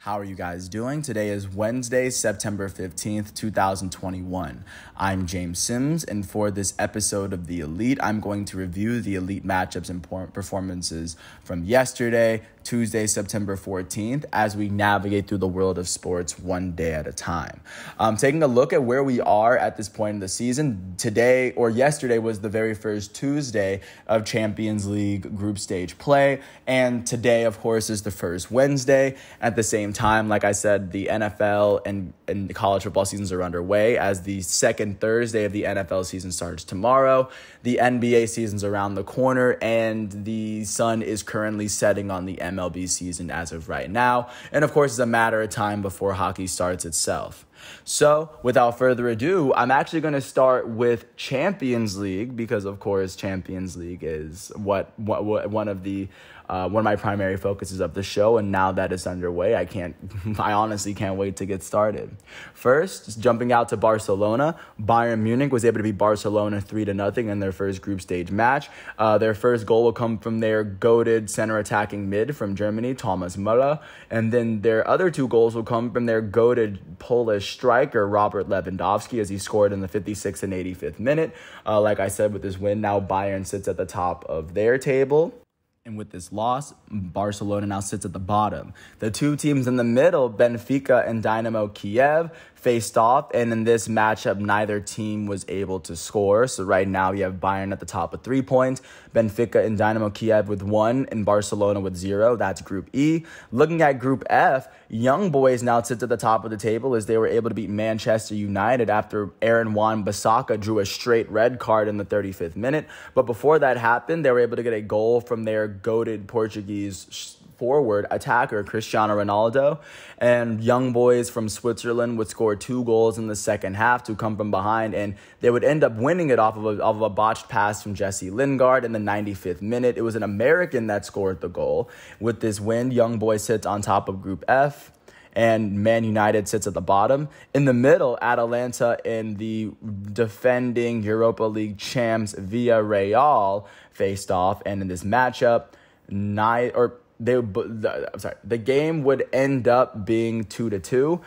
How are you guys doing? Today is Wednesday, September 15th, 2021. I'm James Sims, and for this episode of The Elite, I'm going to review the Elite matchups and performances from yesterday, Tuesday, September 14th, as we navigate through the world of sports one day at a time. Taking a look at where we are at this point in the season, today or yesterday was the very first Tuesday of Champions League group stage play, and today, of course, is the first Wednesday. At the same time, like I said, the NFL and the college football seasons are underway as the second Thursday of the NFL season starts tomorrow. The NBA season's around the corner, and the sun is currently setting on the MLB season as of right now. And of course, it's a matter of time before hockey starts itself. So without further ado, I'm actually going to start with Champions League because, of course, Champions League is one of my primary focuses of the show. And now that it's underway, I honestly can't wait to get started. First, jumping out to Barcelona, Bayern Munich was able to beat Barcelona 3-0 in their first group stage match. Their first goal will come from their goated center attacking mid from Germany, Thomas Müller. And then their other two goals will come from their goated Polish striker, Robert Lewandowski, as he scored in the 56th and 85th minute. Like I said, with this win, now Bayern sits at the top of their table. And with this loss, Barcelona now sits at the bottom. The two teams in the middle, Benfica and Dynamo Kiev, faced off, and in this matchup, neither team was able to score. So right now, you have Bayern at the top with 3 points, Benfica and Dynamo Kiev with 1, and Barcelona with 0. That's Group E. Looking at Group F, Young Boys now sits at the top of the table as they were able to beat Manchester United after Aaron Wan-Bissaka drew a straight red card in the 35th minute. But before that happened, they were able to get a goal from their goated Portuguese forward attacker Cristiano Ronaldo, and Young Boys from Switzerland would score 2 goals in the second half to come from behind, and they would end up winning it off of a botched pass from Jesse Lingard in the 95th minute. It was an American that scored the goal. With this win, Young Boys sits on top of Group F, and Man United sits at the bottom. In the middle, Atalanta and the defending Europa League champs Villarreal faced off, and in this matchup, the game would end up being 2-2.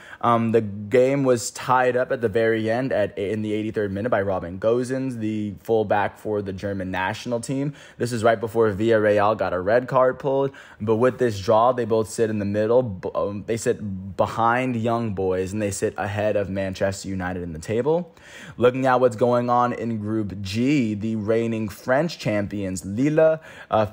The game was tied up at the very end in the 83rd minute by Robin Gosens, the fullback for the German national team. This is right before Villarreal got a red card pulled. But with this draw, they both sit in the middle. They sit behind Young Boys, and they sit ahead of Manchester United in the table. Looking at what's going on in Group G, the reigning French champions Lille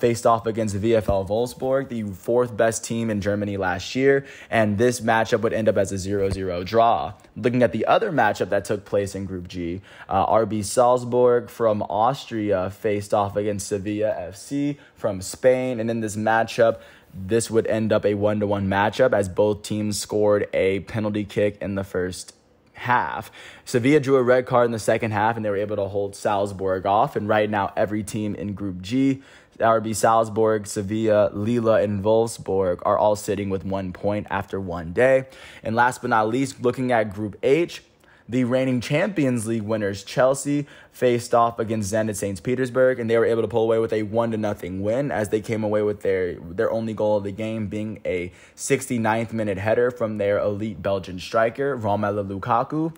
faced off against VfL Wolfsburg, the fourth best team in Germany last year, and this matchup would end up as a 0-0 draw. Looking at the other matchup that took place in Group G, RB Salzburg from Austria faced off against Sevilla FC from Spain, and in this matchup, this would end up a 1-1 matchup as both teams scored a penalty kick in the first half. Sevilla drew a red card in the second half, and they were able to hold Salzburg off, and right now every team in Group G, RB Salzburg, Sevilla, Lille, and Wolfsburg are all sitting with 1 point after one day. And last but not least, looking at Group H, the reigning Champions League winners Chelsea faced off against Zenit St. Petersburg, and they were able to pull away with a 1-0 win as they came away with their only goal of the game being a 69th minute header from their elite Belgian striker, Romelu Lukaku.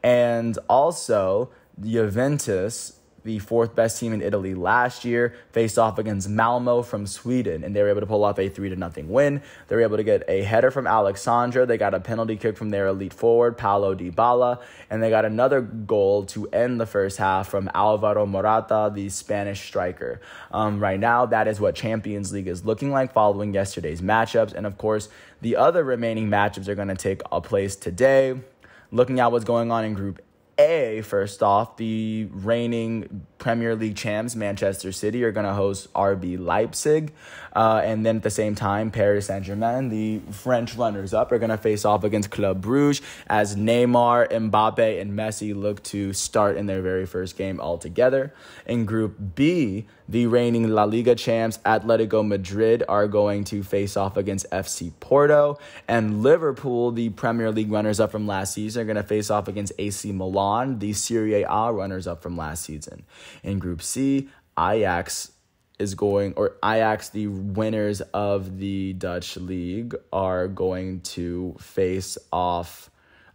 And also, Juventus, the fourth best team in Italy last year, faced off against Malmo from Sweden, and they were able to pull off a 3-0 win. They were able to get a header from Alexandra. They got a penalty kick from their elite forward, Paulo Dybala, and they got another goal to end the first half from Alvaro Morata, the Spanish striker. Right now, that is what Champions League is looking like following yesterday's matchups, and of course, the other remaining matchups are going to take place today. Looking at what's going on in Group A, first off, the reigning Premier League champs, Manchester City, are going to host RB Leipzig. And then at the same time, Paris Saint-Germain, the French runners-up, are going to face off against Club Brugge as Neymar, Mbappe, and Messi look to start in their very first game altogether. In Group B, the reigning La Liga champs, Atletico Madrid, are going to face off against FC Porto. And Liverpool, the Premier League runners-up from last season, are going to face off against AC Milan, the Serie A runners-up from last season. In Group C, Ajax Ajax, the winners of the Dutch league, are going to face off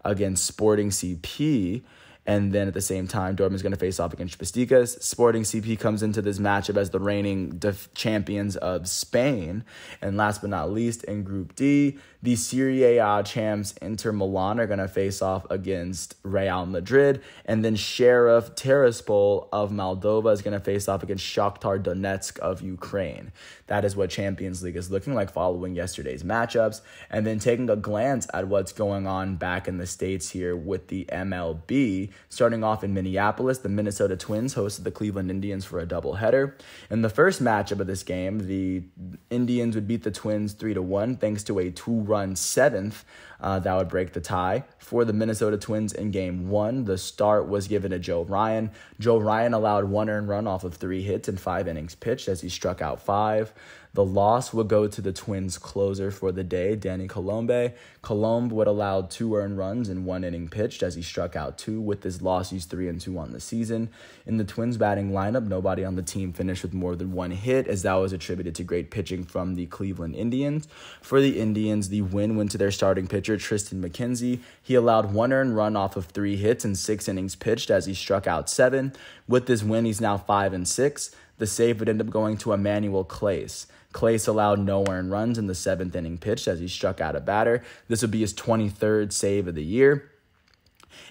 against Sporting CP. And then at the same time, Dortmund's going to face off against Besiktas. Sporting CP comes into this matchup as the reigning champions of Spain. And last but not least, in Group D, the Serie A champs Inter Milan are going to face off against Real Madrid. And then Sheriff Tiraspol of Moldova is going to face off against Shakhtar Donetsk of Ukraine. That is what Champions League is looking like following yesterday's matchups. And then taking a glance at what's going on back in the States here with the MLB. Starting off in Minneapolis, the Minnesota Twins hosted the Cleveland Indians for a doubleheader. In the first matchup of this game, the Indians would beat the Twins 3-1 thanks to a 2-run seventh that would break the tie. For the Minnesota Twins in Game 1, the start was given to Joe Ryan. Joe Ryan allowed 1 earned run off of 3 hits in 5 innings pitched as he struck out 5. The loss would go to the Twins' closer for the day, Danny Colombe. Colombe would allow 2 earned runs in 1 inning pitched as he struck out 2. With this loss, he's 3-2 on the season. In the Twins' batting lineup, nobody on the team finished with more than 1 hit, as that was attributed to great pitching from the Cleveland Indians. For the Indians, the win went to their starting pitcher, Tristan McKenzie. He allowed 1 earned run off of 3 hits in 6 innings pitched as he struck out 7. With this win, he's now 5-6. The save would end up going to Emmanuel Clase. Clase allowed no earned runs in the 7th inning pitched as he struck out a batter. This would be his 23rd save of the year.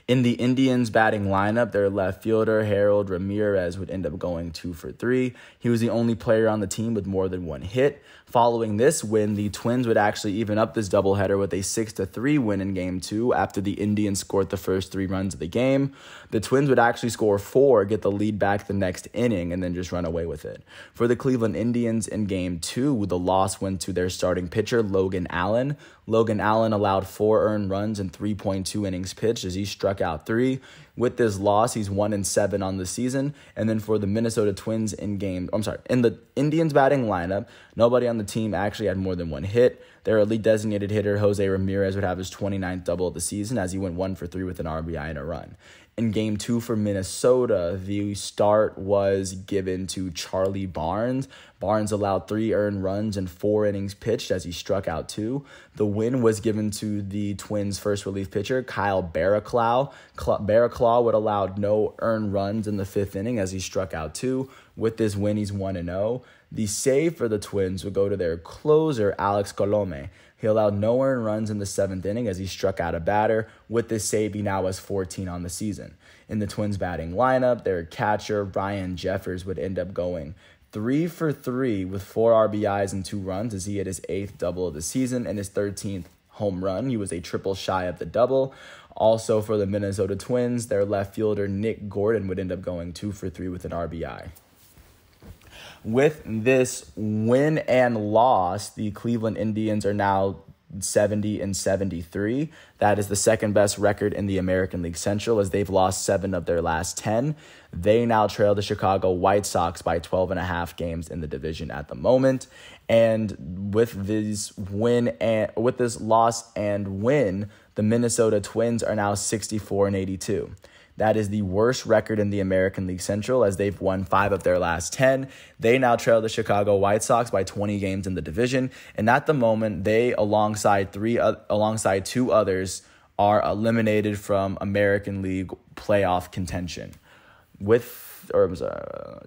In the Indians' batting lineup, their left fielder, Harold Ramirez, would end up going 2 for 3. He was the only player on the team with more than 1 hit. Following this win, the Twins would actually even up this doubleheader with a 6-3 win in Game 2 after the Indians scored the first 3 runs of the game. The Twins would actually score 4, get the lead back the next inning, and then just run away with it. For the Cleveland Indians in Game 2, the loss went to their starting pitcher, Logan Allen. Logan Allen allowed 4 earned runs in 3.2 innings pitched as he struck out 3. With this loss, he's 1-7 on the season. And then for the Minnesota Twins in the Indians batting lineup, nobody on the team actually had more than 1 hit. Their elite designated hitter, Jose Ramirez, would have his 29th double of the season as he went 1 for 3 with an RBI and a run. In Game 2 for Minnesota, the start was given to Charlie Barnes. Barnes allowed 3 earned runs in 4 innings pitched as he struck out 2. The win was given to the Twins' first relief pitcher, Kyle Barraclough. Barraclough would allow no earned runs in the 5th inning as he struck out 2. With this win, he's 1-0. The save for the Twins would go to their closer, Alex Colome. He allowed no earned runs in the 7th inning as he struck out a batter. With this save, he now has 14 on the season. In the Twins batting lineup, their catcher, Ryan Jeffers, would end up going 3 for 3 with 4 RBIs and 2 runs as he hit his 8th double of the season and his 13th home run. He was a triple shy of the double. Also for the Minnesota Twins, their left fielder, Nick Gordon, would end up going 2 for 3 with an RBI. With this win and loss, the Cleveland Indians are now 70-73. That is the second best record in the American League Central as they've lost 7 of their last 10. They now trail the Chicago White Sox by 12.5 games in the division at the moment. And with this loss and win, the Minnesota Twins are now 64-82. That is the worst record in the American League Central as they've won 5 of their last 10. They now trail the Chicago White Sox by 20 games in the division. And at the moment, they, alongside 2 others, are eliminated from American League playoff contention.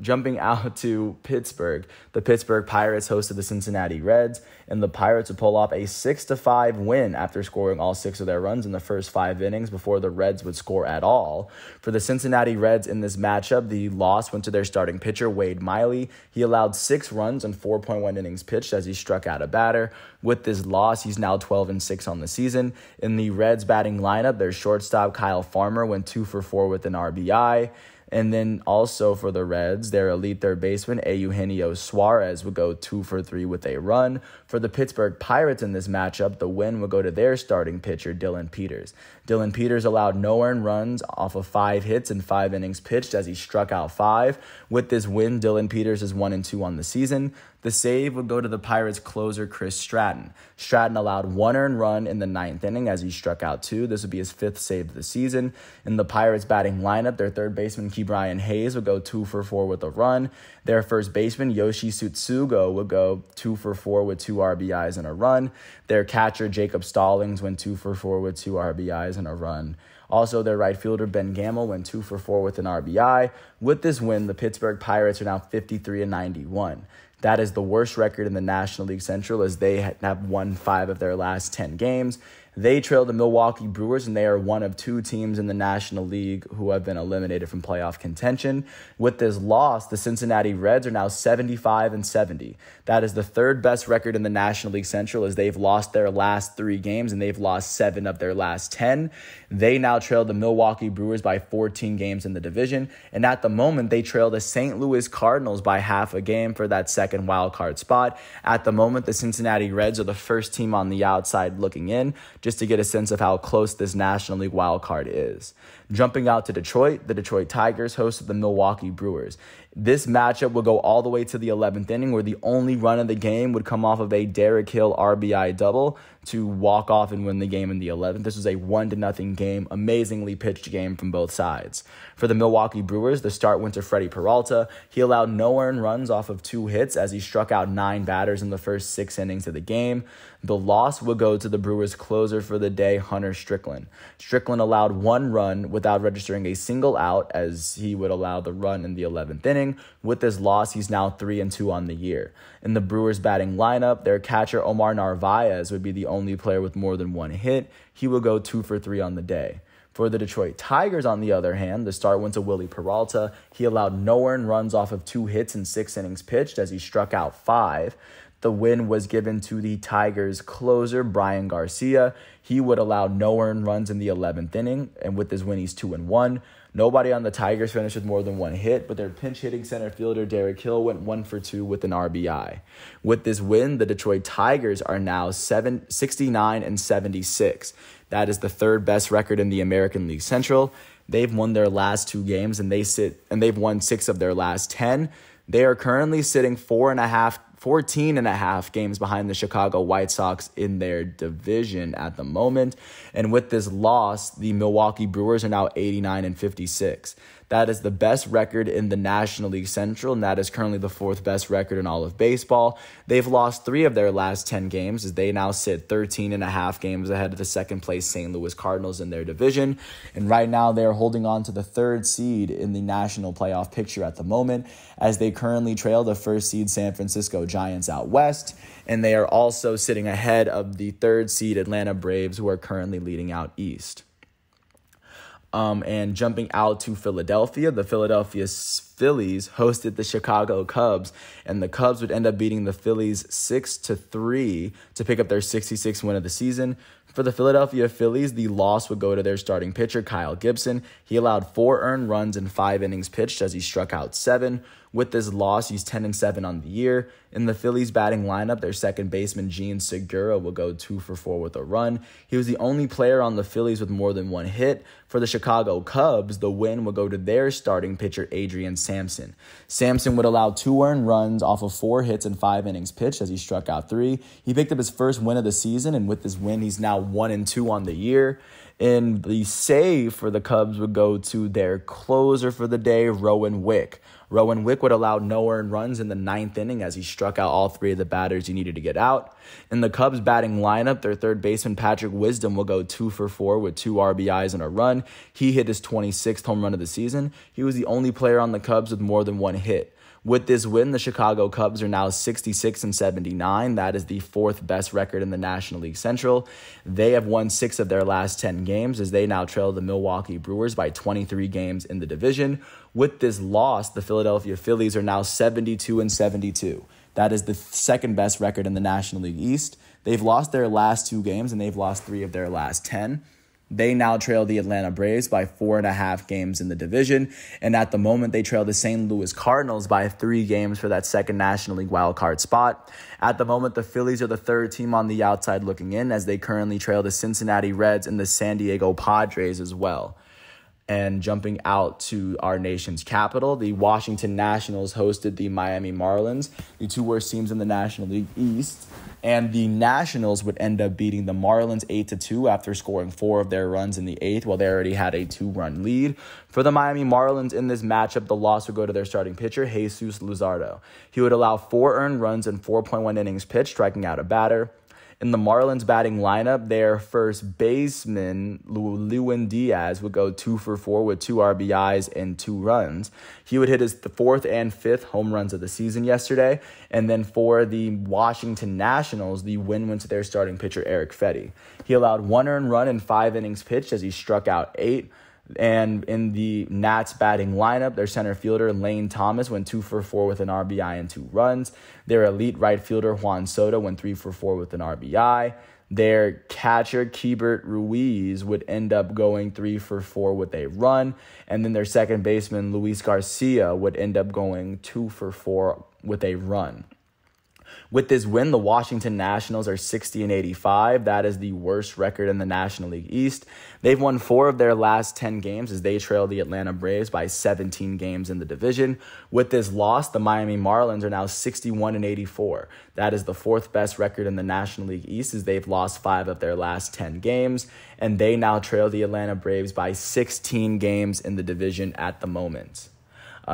Jumping out to Pittsburgh, the Pittsburgh Pirates hosted the Cincinnati Reds, and the Pirates would pull off a 6-5 win after scoring all 6 of their runs in the first 5 innings before the Reds would score at all. For the Cincinnati Reds in this matchup, the loss went to their starting pitcher, Wade Miley. He allowed 6 runs in 4.1 innings pitched as he struck out a batter. With this loss, he's now 12-6 on the season. In the Reds batting lineup, their shortstop, Kyle Farmer, went 2 for 4 with an RBI. And then also for the Reds, their elite third baseman, Eugenio Suarez, would go 2 for 3 with a run. For the Pittsburgh Pirates in this matchup, the win would go to their starting pitcher, Dylan Peters. Dylan Peters allowed no earned runs off of 5 hits in 5 innings pitched as he struck out 5. With this win, Dylan Peters is 1-2 on the season. The save would go to the Pirates closer, Chris Stratton. Stratton allowed 1 earned run in the 9th inning as he struck out 2. This would be his 5th save of the season. In the Pirates batting lineup, their third baseman, Ke'Bryan Hayes would go 2 for 4 with a run. Their first baseman, Yoshi Tsutsugo, would go 2 for 4 with 2 RBIs and a run. Their catcher, Jacob Stallings, went 2 for 4 with 2 RBIs and a run. Also, their right fielder, Ben Gamel, went 2 for 4 with an RBI. With this win, the Pittsburgh Pirates are now 53-91. That is the worst record in the National League Central, as they have won 5 of their last 10 games. They trail the Milwaukee Brewers, and they are one of 2 teams in the National League who have been eliminated from playoff contention. With this loss, the Cincinnati Reds are now 75-70. That is the 3rd best record in the National League Central, as they've lost their last 3 games, and they've lost 7 of their last 10. They now trail the Milwaukee Brewers by 14 games in the division, and at the moment, they trail the St. Louis Cardinals by half a game for that second wild card spot. At the moment, the Cincinnati Reds are the first team on the outside looking in, just to get a sense of how close this National League wild card is. Jumping out to Detroit, the Detroit Tigers hosted the Milwaukee Brewers. This matchup will go all the way to the 11th inning, where the only run of the game would come off of a Derek Hill RBI double to walk off and win the game in the 11th. This was a 1-0 game, amazingly pitched game from both sides. For the Milwaukee Brewers, the start went to Freddie Peralta. He allowed no earned runs off of 2 hits as he struck out 9 batters in the first 6 innings of the game. The loss would go to the Brewers' closer for the day, Hunter Strickland. Strickland allowed 1 run without registering a single out, as he would allow the run in the 11th inning. With this loss, he's now 3-2 on the year. In the Brewers' batting lineup, their catcher Omar Narvaez would be the only player with more than 1 hit. He will go 2 for 3 on the day. For the Detroit Tigers, on the other hand, the start went to Willie Peralta. He allowed no earned runs off of 2 hits in 6 innings pitched, as he struck out 5. The win was given to the Tigers' closer, Brian Garcia. He would allow no earned runs in the 11th inning, and with this win, he's 2-1. Nobody on the Tigers finished with more than 1 hit, but their pinch-hitting center fielder, Derek Hill, went 1 for 2 with an RBI. With this win, the Detroit Tigers are now 69-76. That is the 3rd best record in the American League Central. They've won their last 2 games, and they've won 6 of their last 10. They are currently sitting 14.5 games behind the Chicago White Sox in their division at the moment. And with this loss, the Milwaukee Brewers are now 89-56. That is the best record in the National League Central, and that is currently the 4th best record in all of baseball. They've lost 3 of their last 10 games, as they now sit 13.5 games ahead of the 2nd place St. Louis Cardinals in their division. And right now, they're holding on to the 3rd seed in the national playoff picture at the moment, as they currently trail the 1st seed San Francisco Giants out west. And they are also sitting ahead of the 3rd seed Atlanta Braves, who are currently leading out east. And jumping out to Philadelphia, the Philadelphia Phillies hosted the Chicago Cubs, and the Cubs would end up beating the Phillies 6-3 to pick up their 66th win of the season. For the Philadelphia Phillies, the loss would go to their starting pitcher, Kyle Gibson. He allowed 4 earned runs in 5 innings pitched, as he struck out 7. With this loss, he's 10-7 on the year. In the Phillies batting lineup, their second baseman, Jean Segura, will go 2 for 4 with a run. He was the only player on the Phillies with more than 1 hit. For the Chicago Cubs, the win will go to their starting pitcher, Adrian Sampson. Sampson would allow 2 earned runs off of 4 hits in 5 innings pitched, as he struck out 3. He picked up his first win of the season, and with this win, he's now 1-2 on the year. And the save for the Cubs would go to their closer for the day, Rowan Wick. Rowan Wick would allow no earned runs in the 9th inning, as he struck out all 3 of the batters he needed to get out. In the Cubs batting lineup, their third baseman, Patrick Wisdom, will go 2 for 4 with 2 RBIs and a run. He hit his 26th home run of the season. He was the only player on the Cubs with more than 1 hit. With this win, the Chicago Cubs are now 66-79. That is the 4th best record in the National League Central. They have won 6 of their last 10 games, as they now trail the Milwaukee Brewers by 23 games in the division. With this loss, the Philadelphia Phillies are now 72-72. That is the 2nd best record in the National League East. They've lost their last 2 games, and they've lost 3 of their last 10. They now trail the Atlanta Braves by 4.5 games in the division. And at the moment, they trail the St. Louis Cardinals by 3 games for that 2nd National League wildcard spot. At the moment, the Phillies are the 3rd team on the outside looking in, as they currently trail the Cincinnati Reds and the San Diego Padres as well. And jumping out to our nation's capital, the Washington Nationals hosted the Miami Marlins, the two worst teams in the National League East. And the Nationals would end up beating the Marlins 8-2 after scoring 4 of their runs in the 8th, while they already had a 2-run lead. For the Miami Marlins in this matchup, the loss would go to their starting pitcher, Jesus Luzardo. He would allow 4 earned runs and 4.1 innings pitched, striking out a batter. In the Marlins batting lineup, their first baseman, Lewin Diaz, would go 2 for 4 with 2 RBIs and 2 runs. He would hit his 4th and 5th home runs of the season yesterday. And then for the Washington Nationals, the win went to their starting pitcher, Erick Fedde. He allowed 1 earned run in 5 innings pitched as he struck out 8. And in the Nats batting lineup, their center fielder, Lane Thomas, went 2 for 4 with an RBI and 2 runs. Their elite right fielder, Juan Soto, went 3 for 4 with an RBI. Their catcher, Keibert Ruiz, would end up going 3 for 4 with a run. And then their second baseman, Luis Garcia, would end up going 2 for 4 with a run. With this win, the Washington Nationals are 60-85. That is the worst record in the National League East. They've won 4 of their last 10 games as they trail the Atlanta Braves by 17 games in the division. With this loss, the Miami Marlins are now 61-84. That is the 4th best record in the National League East as they've lost 5 of their last 10 games. And they now trail the Atlanta Braves by 16 games in the division at the moment.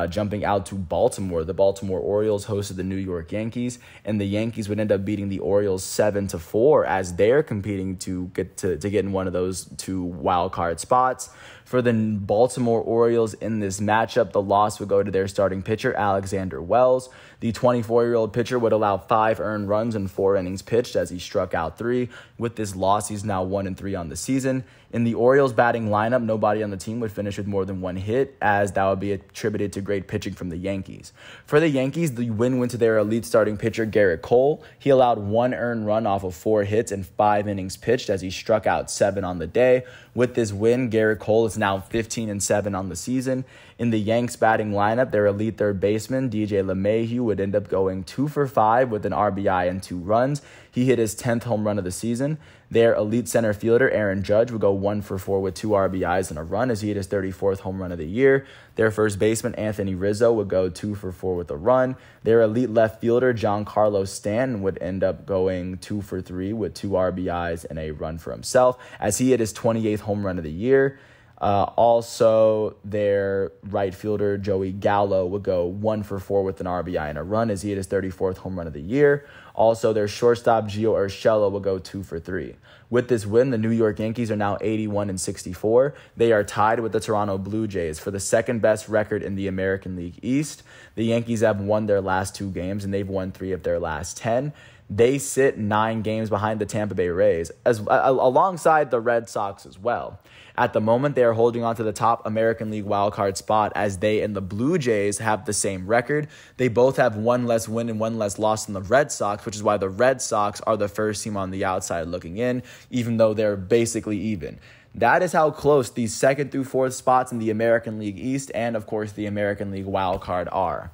Jumping out to Baltimore, the Baltimore Orioles hosted the New York Yankees, and the Yankees would end up beating the Orioles 7-4 as they're competing to get in one of those 2 wild card spots. For the Baltimore Orioles in this matchup, the loss would go to their starting pitcher, Alexander Wells. The 24-year-old pitcher would allow 5 earned runs and 4 innings pitched as he struck out 3. With this loss, he's now 1-3 on the season. In the Orioles batting lineup, nobody on the team would finish with more than 1 hit, as that would be attributed to great pitching from the Yankees. For the Yankees, the win went to their elite starting pitcher, Garrett Cole. He allowed 1 earned run off of 4 hits and 5 innings pitched as he struck out 7 on the day. With this win, Garrett Cole is now 15-7 on the season. In the Yanks batting lineup, their elite third baseman, DJ LeMahieu, would end up going 2 for 5 with an RBI and 2 runs. He hit his 10th home run of the season. Their elite center fielder, Aaron Judge, would go 1 for 4 with 2 RBIs and a run as he hit his 34th home run of the year. Their first baseman, Anthony Rizzo, would go 2 for 4 with a run. Their elite left fielder, Giancarlo Stanton, would end up going 2 for 3 with 2 RBIs and a run for himself as he hit his 28th home run of the year. Also, their right fielder, Joey Gallo, would go 1 for 4 with an RBI and a run as he hit his 34th home run of the year. Also, their shortstop, Gio Urshela, will go 2 for 3. With this win, the New York Yankees are now 81-64. They are tied with the Toronto Blue Jays for the second best record in the American League East. The Yankees have won their last 2 games, and they've won 3 of their last 10. They sit 9 games behind the Tampa Bay Rays, alongside the Red Sox as well. At the moment, they are holding on to the top American League wildcard spot as they and the Blue Jays have the same record. They both have 1 less win and 1 less loss than the Red Sox, which is why the Red Sox are the first team on the outside looking in, even though they're basically even. That is how close these 2nd through 4th spots in the American League East and, of course, the American League wildcard are.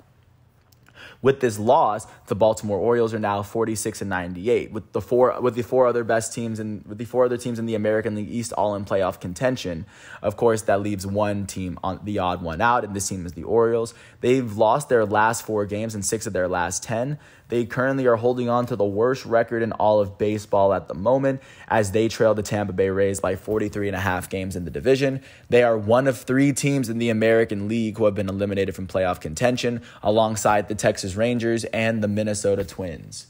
With this loss, the Baltimore Orioles are now 46-98. With the four other teams in the American League East all in playoff contention. Of course, that leaves one team on the odd one out, and this team is the Orioles. They've lost their last 4 games and 6 of their last 10. They currently are holding on to the worst record in all of baseball at the moment as they trail the Tampa Bay Rays by 43.5 games in the division. They are one of 3 teams in the American League who have been eliminated from playoff contention, alongside the Texas Rangers and the Minnesota Twins.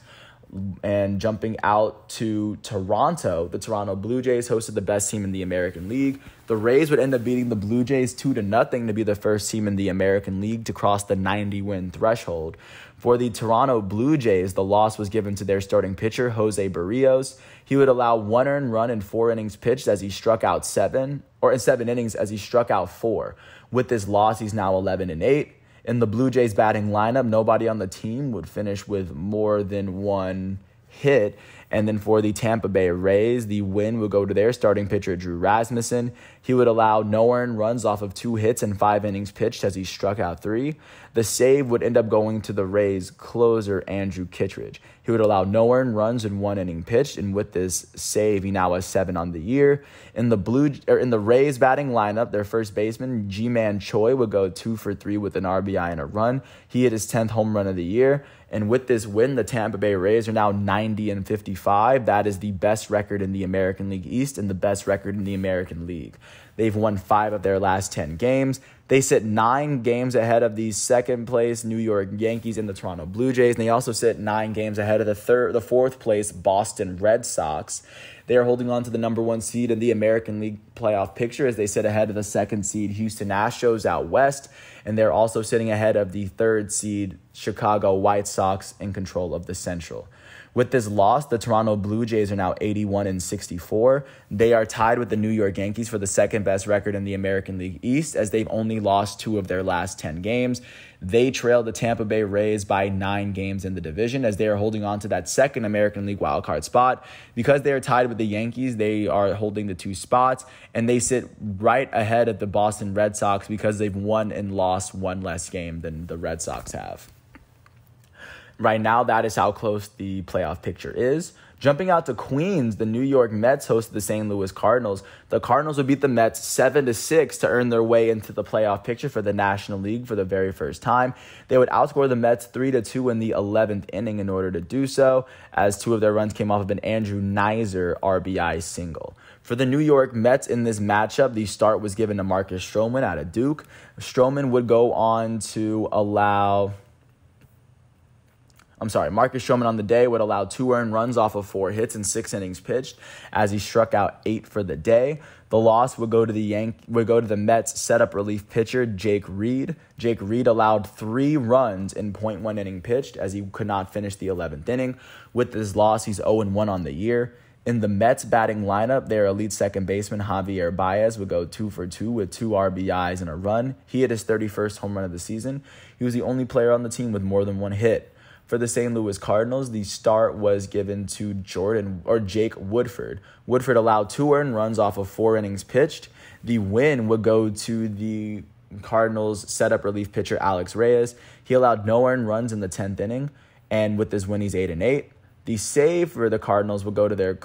And jumping out to Toronto, the Toronto Blue Jays hosted the best team in the American League. The Rays would end up beating the Blue Jays 2-0 to be the first team in the American League to cross the 90-win threshold. For the Toronto Blue Jays, the loss was given to their starting pitcher, Jose Barrios. He would allow 1 earned run in 4 innings pitched as he struck out 7 innings as he struck out 4. With this loss, he's now 11-8. In the Blue Jays batting lineup, nobody on the team would finish with more than 1 hit, And then for the Tampa Bay Rays, the win would go to their starting pitcher, Drew Rasmussen. He would allow no earned runs off of 2 hits and 5 innings pitched as he struck out 3. The save would end up going to the Rays closer, Andrew Kittredge. He would allow no earned runs in 1 inning pitched, and with this save, he now has 7 on the year. In the Rays batting lineup, their first baseman, Ji-Man Choi, would go 2 for 3 with an RBI and a run. He hit his 10th home run of the year. And with this win, the Tampa Bay Rays are now 90-55. That is the best record in the American League East and the best record in the American League. They've won 5 of their last 10 games. They sit 9 games ahead of the second place New York Yankees and the Toronto Blue Jays. And they also sit 9 games ahead of the fourth place Boston Red Sox. They are holding on to the number 1 seed in the American League playoff picture as they sit ahead of the 2nd seed Houston Astros out west. And they're also sitting ahead of the 3rd seed Chicago White Sox in control of the Central. With this loss, the Toronto Blue Jays are now 81-64. They are tied with the New York Yankees for the 2nd best record in the American League East as they've only lost 2 of their last 10 games. They trail the Tampa Bay Rays by 9 games in the division as they are holding on to that 2nd American League wildcard spot. Because they are tied with the Yankees, they are holding the 2 spots, and they sit right ahead of the Boston Red Sox because they've won and lost 1 less game than the Red Sox have. Right now, that is how close the playoff picture is. Jumping out to Queens, the New York Mets hosted the St. Louis Cardinals. The Cardinals would beat the Mets 7-6 to earn their way into the playoff picture for the National League for the very first time. They would outscore the Mets 3-2 in the 11th inning in order to do so, as 2 of their runs came off of an Andrew Knizer RBI single. For the New York Mets in this matchup, the start was given to Marcus Stroman out of Duke. Stroman would go on to Marcus Stroman on the day would allow 2 earned runs off of 4 hits and 6 innings pitched as he struck out 8 for the day. The loss would go to the Mets setup relief pitcher Jake Reed. Jake Reed allowed 3 runs in 0.1 inning pitched as he could not finish the 11th inning. With this loss, he's 0-1 on the year. In the Mets batting lineup, their elite second baseman Javier Baez would go 2 for 2 with 2 RBIs and a run. He hit his 31st home run of the season. He was the only player on the team with more than 1 hit. For the St. Louis Cardinals, the start was given to Jake Woodford. Woodford allowed 2 earned runs off of 4 innings pitched. The win would go to the Cardinals setup relief pitcher Alex Reyes. He allowed no earned runs in the 10th inning, and with this win, he's 8-8. The save for the Cardinals would go to their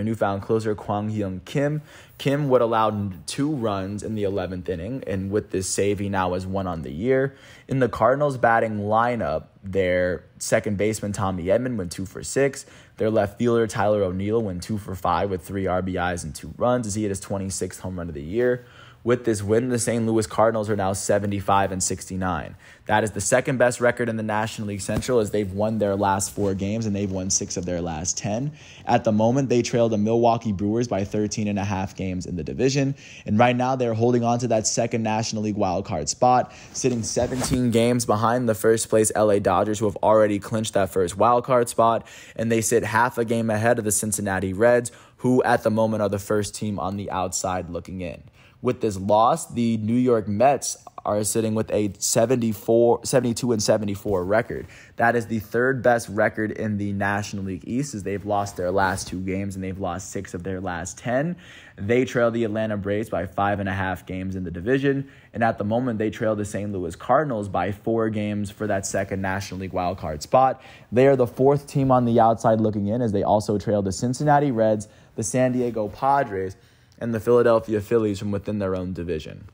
newfound closer, Kwang Hyun Kim. Kim would allow 2 runs in the 11th inning, and with this save, he now has 1 on the year. In the Cardinals batting lineup, their second baseman, Tommy Edman, went 2 for 6. Their left fielder, Tyler O'Neill, went 2 for 5 with 3 RBIs and 2 runs as he hit his 26th home run of the year. With this win, the St. Louis Cardinals are now 75-69. That is the 2nd best record in the National League Central as they've won their last 4 games and they've won 6 of their last 10. At the moment, they trail the Milwaukee Brewers by 13.5 games in the division. And right now, they're holding on to that 2nd National League wildcard spot, sitting 17 games behind the first place LA Dodgers, who have already clinched that first wildcard spot. And they sit half a game ahead of the Cincinnati Reds, who at the moment are the first team on the outside looking in. With this loss, the New York Mets are sitting with a 72-74 record. That is the 3rd best record in the National League East as they've lost their last 2 games and they've lost 6 of their last 10. They trail the Atlanta Braves by 5.5 games in the division. And at the moment, they trail the St. Louis Cardinals by 4 games for that 2nd National League wildcard spot. They are the 4th team on the outside looking in as they also trail the Cincinnati Reds, the San Diego Padres, and the Philadelphia Phillies from within their own division.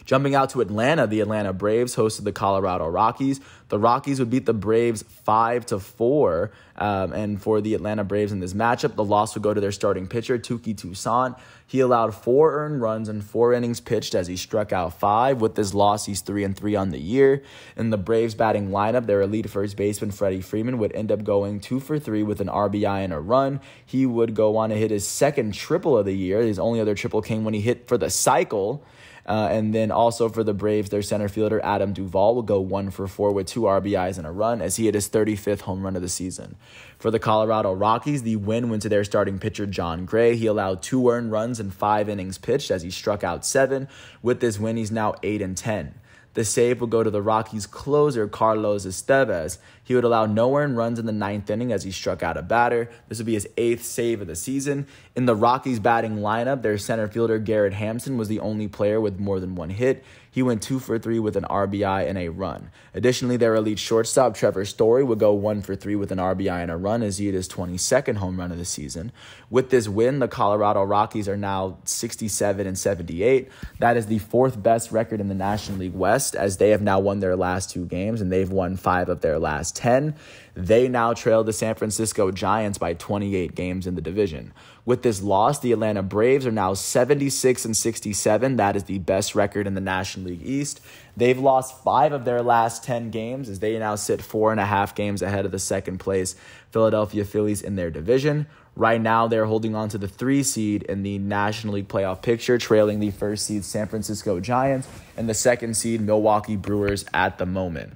Jumping out to Atlanta, the Atlanta Braves hosted the Colorado Rockies. The Rockies would beat the Braves 5-4. And for the Atlanta Braves in this matchup, the loss would go to their starting pitcher, Touki Toussaint. He allowed 4 earned runs and 4 innings pitched as he struck out 5. With this loss, he's 3-3 on the year. In the Braves batting lineup, their elite first baseman, Freddie Freeman, would end up going 2 for 3 with an RBI and a run. He would go on to hit his 2nd triple of the year. His only other triple came when he hit for the cycle. And then also for the Braves, their center fielder, Adam Duvall, will go 1 for 4 with 2 RBIs and a run as he hit his 35th home run of the season. For the Colorado Rockies, the win went to their starting pitcher, John Gray. He allowed 2 earned runs and 5 innings pitched as he struck out 7. With this win, he's now 8-10. The save would go to the Rockies closer, Carlos Estevez. He would allow no earned runs in the ninth inning as he struck out a batter. This would be his 8th save of the season. In the Rockies batting lineup, their center fielder Garrett Hampson was the only player with more than one hit. He went 2 for 3 with an RBI and a run. Additionally, their elite shortstop Trevor Story would go 1 for 3 with an RBI and a run as he hit his 22nd home run of the season. With this win, the Colorado Rockies are now 67-78. That is the 4th best record in the National League West, as they have now won their last 2 games and they've won 5 of their last 10. They now trail the San Francisco Giants by 28 games in the division. With this loss, the Atlanta Braves are now 76-67. That is the best record in the National League East. They've lost 5 of their last 10 games as they now sit 4.5 games ahead of the second place Philadelphia Phillies in their division. Right now, they're holding on to the 3 seed in the National League playoff picture, trailing the 1st seed San Francisco Giants and the 2nd seed Milwaukee Brewers at the moment.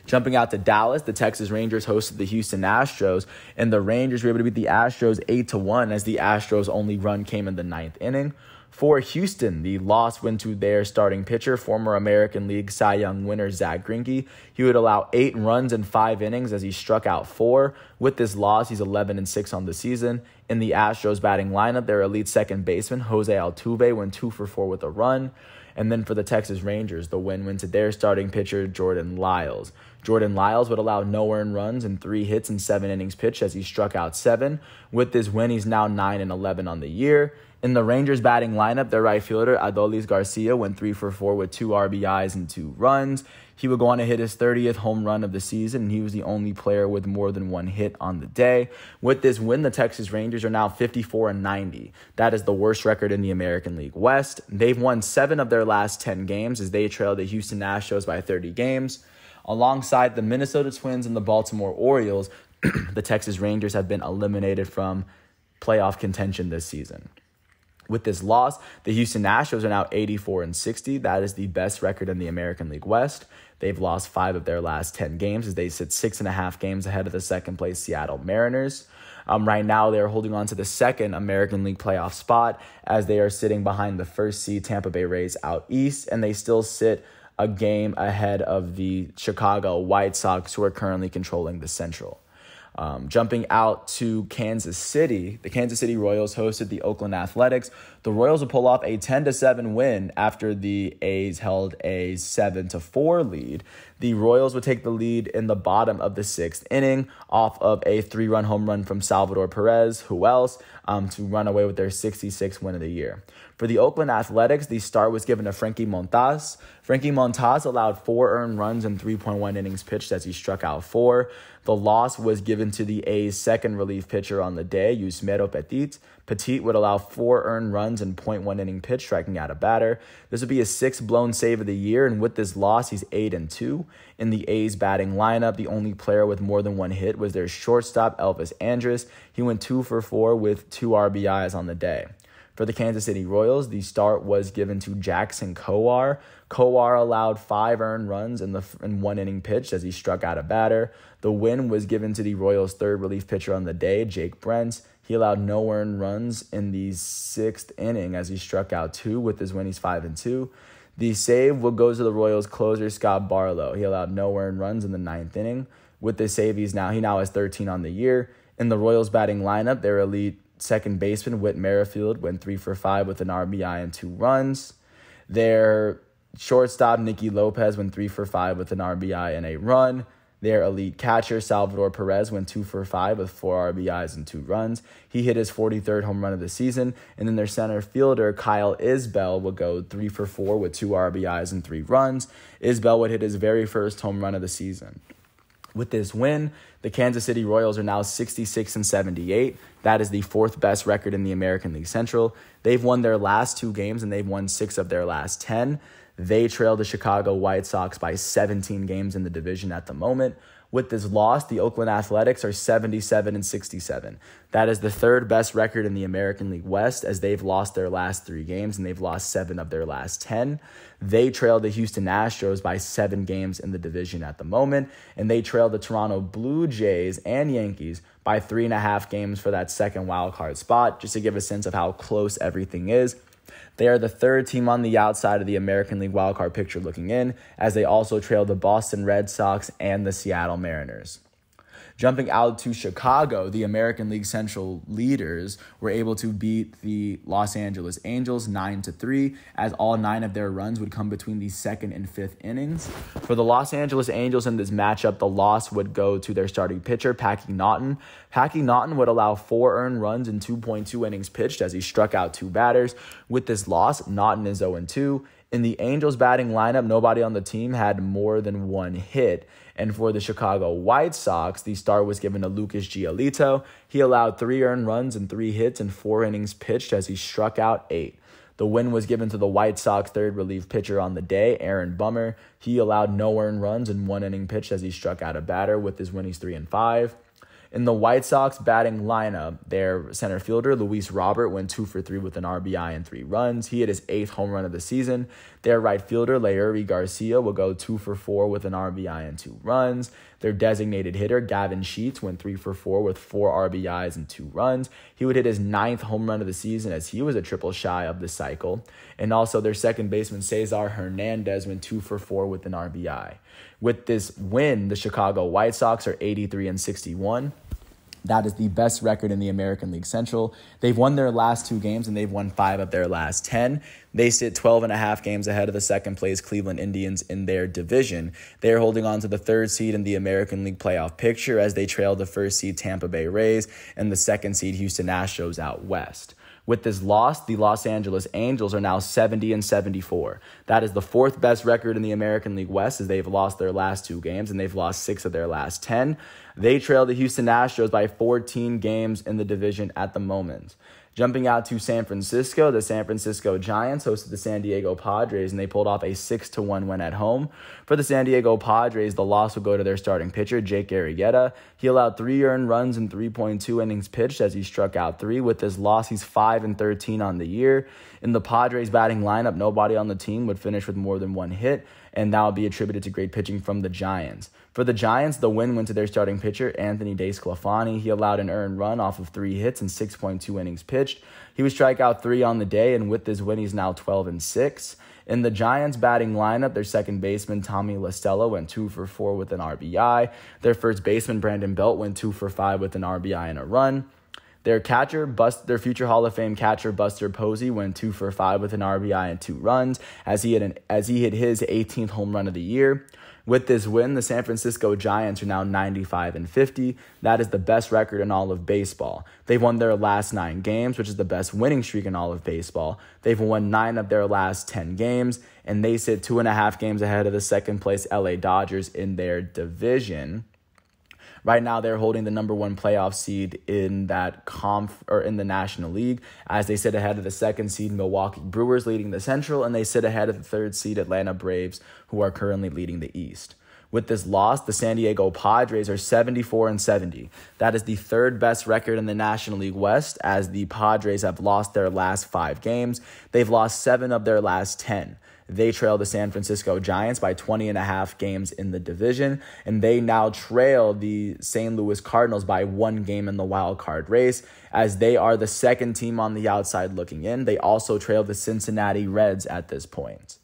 Jumping out to Dallas, the Texas Rangers hosted the Houston Astros, and the Rangers were able to beat the Astros 8-1 as the Astros' only run came in the 9th inning. For Houston, the loss went to their starting pitcher, former American League Cy Young winner Zach Greinke. He would allow 8 runs in 5 innings as he struck out 4. With this loss, he's 11-6 on the season. In the Astros batting lineup, their elite second baseman, Jose Altuve, went 2 for 4 with a run. And then for the Texas Rangers, the win went to their starting pitcher, Jordan Lyles. Jordan Lyles would allow no earned runs and 3 hits in 7 innings pitched as he struck out 7. With this win, he's now 9-11 on the year. In the Rangers batting lineup, their right fielder, Adolis Garcia, went 3 for 4 with 2 RBIs and 2 runs. He would go on to hit his 30th home run of the season, and he was the only player with more than 1 hit on the day. With this win, the Texas Rangers are now 54-90. That is the worst record in the American League West. They've won 7 of their last 10 games as they trail the Houston Astros by 30 games. Alongside the Minnesota Twins and the Baltimore Orioles, the Texas Rangers have been eliminated from playoff contention this season. With this loss, the Houston Astros are now 84-60. That is the best record in the American League West. They've lost 5 of their last 10 games as they sit 6.5 games ahead of the second place Seattle Mariners. Right now, they're holding on to the 2nd American League playoff spot as they are sitting behind the 1st seed Tampa Bay Rays out east, and they still sit a game ahead of the Chicago White Sox, who are currently controlling the Central. Jumping out to Kansas City, the Kansas City Royals hosted the Oakland Athletics. The Royals would pull off a 10-7 win after the A's held a 7-4 lead. The Royals would take the lead in the bottom of the 6th inning off of a 3-run home run from Salvador Perez, who else, to run away with their 66th win of the year. For the Oakland Athletics, the start was given to Frankie Montas. Frankie Montas allowed 4 earned runs in 3.1 innings pitched as he struck out 4. The loss was given to the A's second relief pitcher on the day, Yusmeiro Petit. Petit would allow 4 earned runs in 0.1 inning pitch, striking out a batter. This would be his 6th blown save of the year, and with this loss, he's 8-2. In the A's batting lineup, the only player with more than 1 hit was their shortstop, Elvis Andrus. He went 2 for 4 with 2 RBIs on the day. For the Kansas City Royals, the start was given to Jackson Kowar. Kowar allowed 5 earned runs in 1 inning pitched as he struck out a batter. The win was given to the Royals' 3rd relief pitcher on the day, Jake Brentz. He allowed no earned runs in the 6th inning as he struck out 2. With his win, he's 5-2. The save will go to the Royals' closer, Scott Barlow. He allowed no earned runs in the 9th inning. With the save, he now has 13 on the year. In the Royals' batting lineup, their elite second baseman, Whit Merrifield, went 3 for 5 with an RBI and 2 runs. Their shortstop, Nicky Lopez, went 3 for 5 with an RBI and a run. Their elite catcher, Salvador Perez, went 2 for 5 with 4 RBIs and 2 runs. He hit his 43rd home run of the season. And then their center fielder, Kyle Isbell, would go 3 for 4 with 2 RBIs and 3 runs. Isbell would hit his very first home run of the season. With this win, the Kansas City Royals are now 66-78. That is the 4th best record in the American League Central. They've won their last 2 games, and they've won 6 of their last 10. They trail the Chicago White Sox by 17 games in the division at the moment. With this loss, the Oakland Athletics are 77-67. That is the 3rd best record in the American League West as they've lost their last 3 games and they've lost 7 of their last 10. They trail the Houston Astros by 7 games in the division at the moment, and they trail the Toronto Blue Jays and Yankees by 3.5 games for that second wild card spot, just to give a sense of how close everything is. They are the third team on the outside of the American League wildcard picture looking in, as they also trail the Boston Red Sox and the Seattle Mariners. Jumping out to Chicago, the American League Central leaders were able to beat the Los Angeles Angels 9-3, as all 9 of their runs would come between the second and fifth innings. For the Los Angeles Angels in this matchup, the loss would go to their starting pitcher, Packy Naughton. Packy Naughton would allow 4 earned runs in 2.2 innings pitched as he struck out 2 batters. With this loss, Naughton is 0-2. In the Angels batting lineup, nobody on the team had more than 1 hit. And for the Chicago White Sox, the start was given to Lucas Giolito. He allowed 3 earned runs and 3 hits in 4 innings pitched as he struck out 8. The win was given to the White Sox third relief pitcher on the day, Aaron Bummer. He allowed no earned runs in 1 inning pitched as he struck out a batter. With his win, he's 3-5. In the White Sox batting lineup, their center fielder, Luis Robert, went 2 for 3 with an RBI and 3 runs. He hit his 8th home run of the season. Their right fielder, Leury Garcia, will go 2 for 4 with an RBI and 2 runs. Their designated hitter, Gavin Sheets, went 3 for 4 with 4 RBIs and 2 runs. He would hit his 9th home run of the season, as he was a triple shy of the cycle. And also their second baseman, Cesar Hernandez, went 2 for 4 with an RBI. With this win, the Chicago White Sox are 83-61. That is the best record in the American League Central. They've won their last 2 games, and they've won 5 of their last 10. They sit 12.5 games ahead of the second-place Cleveland Indians in their division. They are holding on to the 3rd seed in the American League playoff picture, as they trail the 1st seed Tampa Bay Rays and the 2nd seed Houston Astros out west. With this loss, the Los Angeles Angels are now 70-74. That is the 4th best record in the American League West, as they've lost their last 2 games, and they've lost 6 of their last 10. They trail the Houston Astros by 14 games in the division at the moment. Jumping out to San Francisco, the San Francisco Giants hosted the San Diego Padres, and they pulled off a 6-1 win at home. For the San Diego Padres, the loss will go to their starting pitcher, Jake Arrieta. He allowed 3 earned runs in 3.2 innings pitched as he struck out 3. With this loss, he's 5-13 on the year. In the Padres batting lineup, nobody on the team would finish with more than 1 hit, and that would be attributed to great pitching from the Giants. For the Giants, the win went to their starting pitcher, Anthony DeSclafani. He allowed an earned run off of 3 hits and 6.2 innings pitched. He would strike out 3 on the day, and with this win, he's now 12-6. In the Giants batting lineup, their second baseman, Tommy La Stella, went 2 for 4 with an RBI. Their first baseman, Brandon Belt, went 2 for 5 with an RBI and a run. Their future Hall of Fame catcher, Buster Posey, went 2 for 5 with an RBI and 2 runs as he hit his 18th home run of the year. With this win, the San Francisco Giants are now 95-50. That is the best record in all of baseball. They've won their last 9 games, which is the best winning streak in all of baseball. They've won 9 of their last 10 games, and they sit 2.5 games ahead of the second-place LA Dodgers in their division. Right now, they're holding the number 1 playoff seed in that in the National League, as they sit ahead of the 2nd seed Milwaukee Brewers leading the Central, and they sit ahead of the 3rd seed Atlanta Braves, who are currently leading the East. With this loss, the San Diego Padres are 74-70. That is the 3rd best record in the National League West, as the Padres have lost their last 5 games. They've lost 7 of their last 10. They trail the San Francisco Giants by 20.5 games in the division, and they now trail the St. Louis Cardinals by 1 game in the wild card race, as they are the 2nd team on the outside looking in. They also trail the Cincinnati Reds at this point.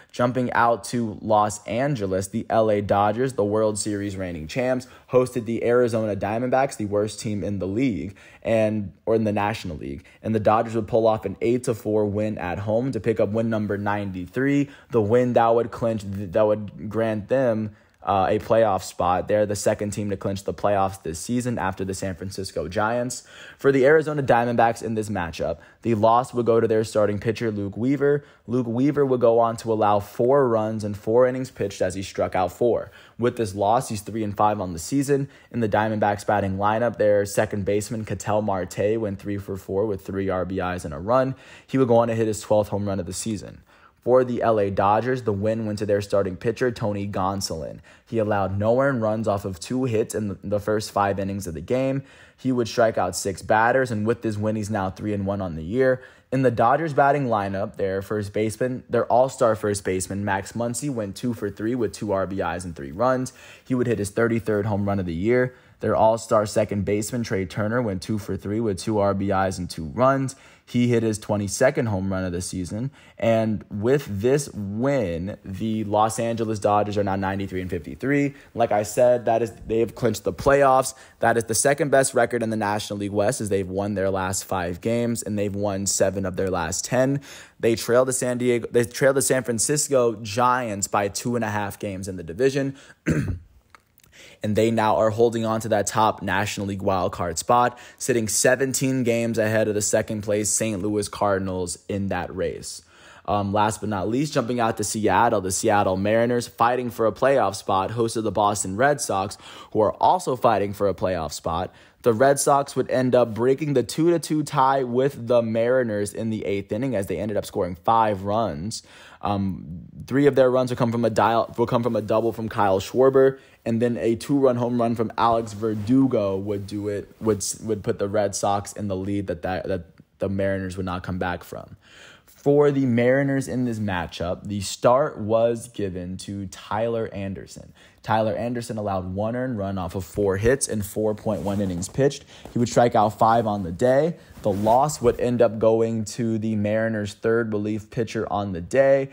Jumping out to Los Angeles, the LA Dodgers, the World Series reigning champs, hosted the Arizona Diamondbacks, the worst team in the league, or in the National League. And the Dodgers would pull off an 8-4 win at home to pick up win number 93, the win that would grant them a playoff spot. They're the 2nd team to clinch the playoffs this season after the San Francisco Giants. For the Arizona Diamondbacks in this matchup, the loss would go to their starting pitcher, Luke Weaver. Luke Weaver would go on to allow 4 runs and 4 innings pitched as he struck out 4. With this loss, he's 3-5 on the season. In the Diamondbacks batting lineup, their second baseman, Ketel Marte, went 3 for 4 with 3 RBIs and a run. He would go on to hit his 12th home run of the season. For the LA Dodgers, the win went to their starting pitcher, Tony Gonsolin. He allowed no earned runs off of 2 hits in the first 5 innings of the game. He would strike out 6 batters, and with this win, he's now 3-1 on the year. In the Dodgers batting lineup, their all-star first baseman, Max Muncy, went 2 for 3 with 2 RBIs and 3 runs. He would hit his 33rd home run of the year. Their all-star second baseman, Trey Turner, went 2 for 3 with 2 RBIs and 2 runs. He hit his 22nd home run of the season. And with this win, the Los Angeles Dodgers are now 93-53. Like I said, they've clinched the playoffs. That is the second best record in the National League West, as they've won their last 5 games and they've won 7 of their last 10. They trailed the San Francisco Giants by 2.5 games in the division. And they now are holding on to that top National League wildcard spot, sitting 17 games ahead of the second place St. Louis Cardinals in that race. Last but not least, jumping out to Seattle, the Seattle Mariners, fighting for a playoff spot, hosted the Boston Red Sox, who are also fighting for a playoff spot. The Red Sox would end up breaking the 2-2 tie with the Mariners in the 8th inning, as they ended up scoring 5 runs. 3 of their runs will come from a double from Kyle Schwarber, and then a 2-run home run from Alex Verdugo would put the Red Sox in the lead that the Mariners would not come back from. For the Mariners in this matchup, the start was given to Tyler Anderson. Tyler Anderson allowed 1 earned run off of 4 hits and 4.1 innings pitched. He would strike out 5 on the day. The loss would end up going to the Mariners' third relief pitcher on the day.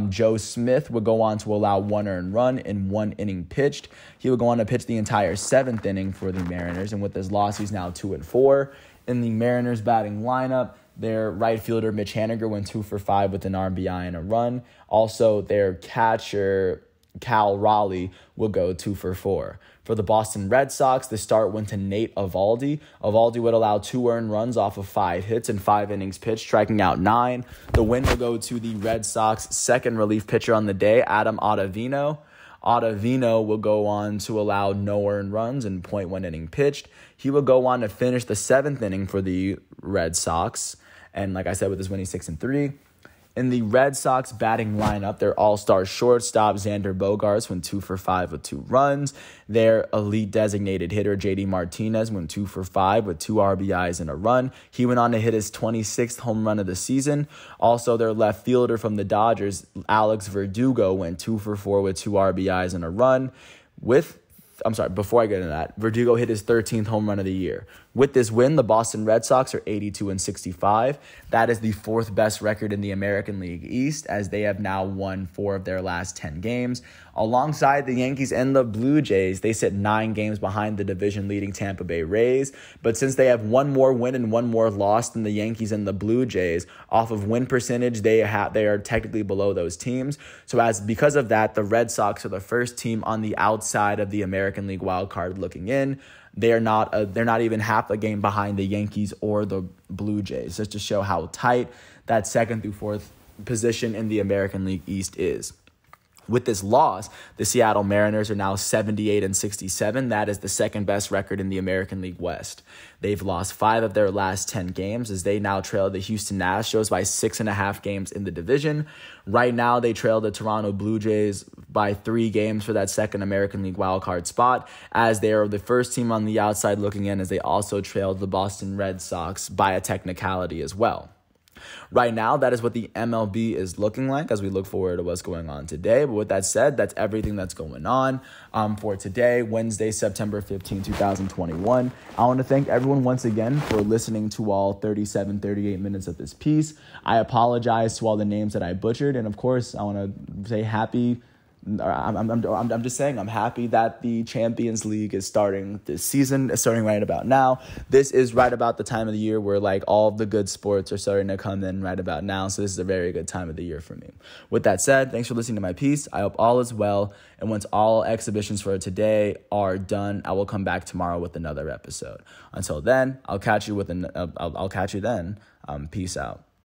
Joe Smith would go on to allow 1 earned run in 1 inning pitched. He would go on to pitch the entire 7th inning for the Mariners, and with his loss, he's now 2-4. In the Mariners batting lineup, their right fielder, Mitch Haniger, went 2 for 5 with an RBI and a run. Also, their catcher, Cal Raleigh, will go 2 for 4. For the Boston Red Sox, the start went to Nate Eovaldi. Eovaldi would allow 2 earned runs off of 5 hits and 5 innings pitched, striking out 9. The win will go to the Red Sox second relief pitcher on the day, Adam Ottavino. Ottavino will go on to allow no earned runs and 0.1 inning pitched. He will go on to finish the 7th inning for the Red Sox. And like I said, with his winning 6-3. In the Red Sox batting lineup, their all-star shortstop, Xander Bogaerts, went 2 for 5 with 2 runs. Their elite designated hitter, JD Martinez, went 2 for 5 with 2 RBIs and a run. He went on to hit his 26th home run of the season. Also, their left fielder from the Dodgers, Alex Verdugo, went 2 for 4 with 2 RBIs and a run. Before I get into that, Verdugo hit his 13th home run of the year. With this win, the Boston Red Sox are 82-65. That is the 4th best record in the American League East, as they have now won 4 of their last 10 games. Alongside the Yankees and the Blue Jays, they sit 9 games behind the division-leading Tampa Bay Rays. But since they have 1 more win and 1 more loss than the Yankees and the Blue Jays, off of win percentage, they are technically below those teams. So because of that, the Red Sox are the first team on the outside of the American League wildcard looking in. They're not even half a game behind the Yankees or the Blue Jays, just to show how tight that 2nd through 4th position in the American League East is. With this loss, the Seattle Mariners are now 78-67. That is the 2nd best record in the American League West. They've lost 5 of their last 10 games, as they now trail the Houston Astros by 6.5 games in the division. Right now, they trail the Toronto Blue Jays by 3 games for that 2nd American League wildcard spot, as they are the first team on the outside looking in, as they also trailed the Boston Red Sox by a technicality as well. Right now, that is what the MLB is looking like as we look forward to what's going on today. But with that said, that's everything that's going on for today, Wednesday, September 15, 2021. I want to thank everyone once again for listening to all 38 minutes of this piece. I apologize to all the names that I butchered. And of course, I want to say I'm just saying I'm happy that the Champions League is starting this season. It's starting right about now. This is right about the time of the year where all of the good sports are starting to come in right about now. So this is a very good time of the year for me. With that said, thanks for listening to my piece. I hope all is well. And once all exhibitions for today are done, I will come back tomorrow with another episode. Until then, I'll catch you then. Peace out.